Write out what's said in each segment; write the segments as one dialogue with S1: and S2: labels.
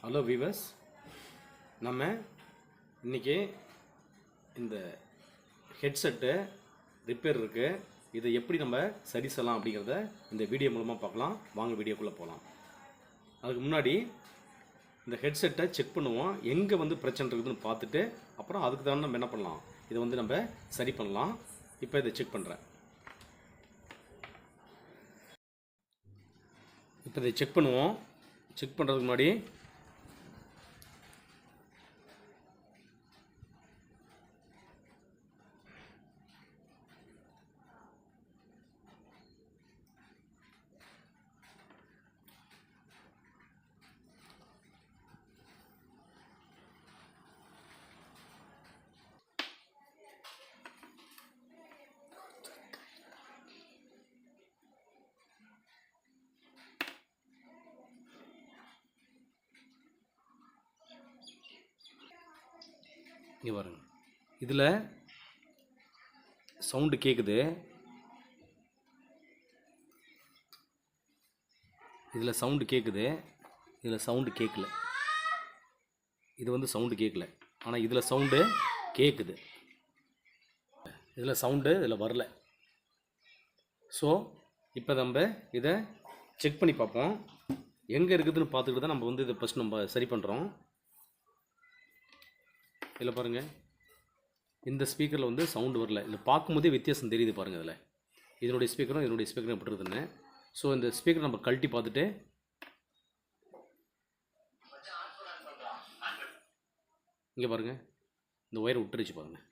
S1: Hello viewers, நம்ம இன்றைக்கி இந்த ஹெட்செட்டு ரிப்பேர் இருக்குது. இதை எப்படி நம்ம சரி செய்யலாம் அப்படிங்கிறத இந்த வீடியோ மூலமாக பார்க்கலாம். வாங்க வீடியோக்குள்ளே போகலாம். அதுக்கு முன்னாடி இந்த ஹெட்செட்டை செக் பண்ணுவோம். எங்கே பிரச்சனை இருக்குதுன்னு பார்த்துட்டு அப்புறம் அதுக்கு தான் நம்ம என்ன பண்ணலாம், இதை நம்ம சரி பண்ணலாம். இப்போ இதை செக் பண்ணுறேன். இப்போ இதை செக் பண்ணுவோம். செக் பண்ணுறதுக்கு முன்னாடி இங்கே பாருங்க, இதில் சவுண்டு கேட்குது, இதில் சவுண்டு கேட்குது, இதில் சவுண்டு கேட்கல. இது சவுண்டு கேட்கல, ஆனால் இதில் சவுண்டு கேட்குது. இதில் சவுண்டு இதில் வரல. ஸோ இப்போ நம்ம இதை செக் பண்ணி பார்ப்போம். எங்கே இருக்குதுன்னு பார்த்துக்கிட்டு தான் நம்ம இதை ஃபஸ்ட் நம்ம சரி பண்ணுறோம். இதில் பாருங்கள், இந்த ஸ்பீக்கரில் சவுண்டு வரல. இதில் பார்க்கும்போதே வித்தியாசம் தெரியுது பாருங்கள். இதில் இதனுடைய ஸ்பீக்கரும் எப்படி இருக்குதுன்னு. ஸோ இந்த ஸ்பீக்கர் நம்ம கழட்டி பார்த்துட்டு இங்கே பாருங்கள், இந்த ஒயர் விட்டுருச்சு பாருங்கள்.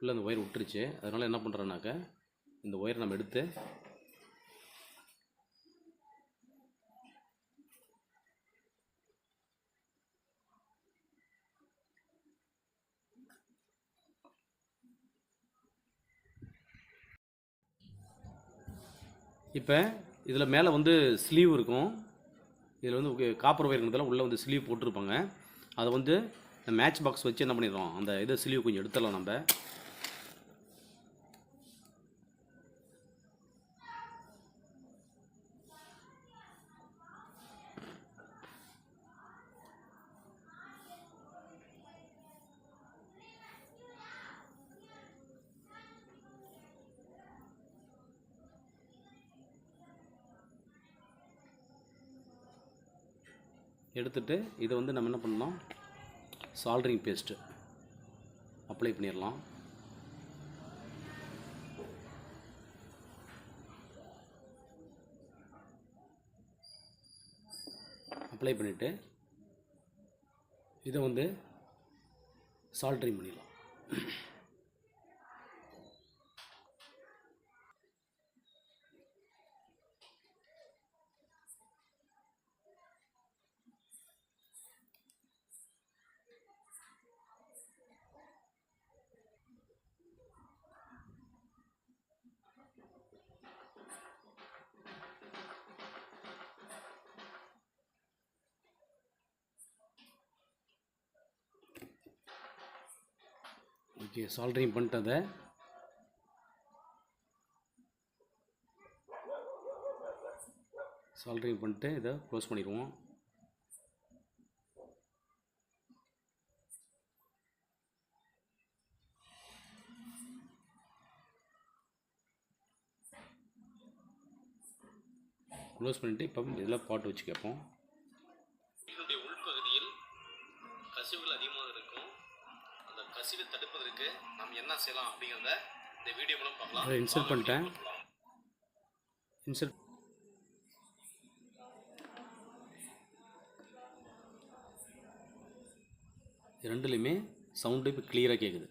S1: இல்லை, அந்த ஒயர் விட்டுருச்சு. அதனால் என்ன பண்ணுறோன்னாக்கா, இந்த ஒயரை நம்ம எடுத்து இப்போ இதில் மேலே ஸ்லீவ் இருக்கும். இதில் காப்பர் ஒயர் இருக்கிறதால உள்ளே ஸ்லீவ் போட்டிருப்பாங்க. அதை மேட்ச் பாக்ஸ் வச்சு என்ன பண்ணிடுறோம், அந்த இதை ஸ்லீவ் கொஞ்சம் எடுத்துடலாம். நம்ம எடுத்துட்டு இதை நம்ம என்ன பண்ணலாம், சால்டரிங் பேஸ்ட்டு அப்ளை பண்ணிடலாம். அப்ளை பண்ணிவிட்டு இதை சால்டரிங் பண்ணிடலாம். ஓகே, சால்டரிங் பண்ணிட்டதை சால்டரிங் பண்ணிட்டு இதை க்ளோஸ் பண்ணிடுவோம். க்ளோஸ் பண்ணிவிட்டு இப்போ இதில் பாட்டு வச்சு கேட்போம். இதனுடைய உள்பகுதியில் கசிவுகள் அதிகமாக இருக்கும். அந்த கசிவை தடுப்பதற்கு நாம் என்ன செய்யலாம் அப்படிங்கிறத இந்த வீடியோ மூலம் பார்க்கலாம். அதை இன்சர்ட் பண்ணிட்டேன். இன்சர்ட் ரெண்டுலேயுமே சவுண்டு இப்போ கிளியராக கேட்குது.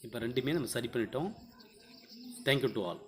S1: இப்போ ரெண்டுமே நம்ம சரி பண்ணிட்டோம். Thank you to all.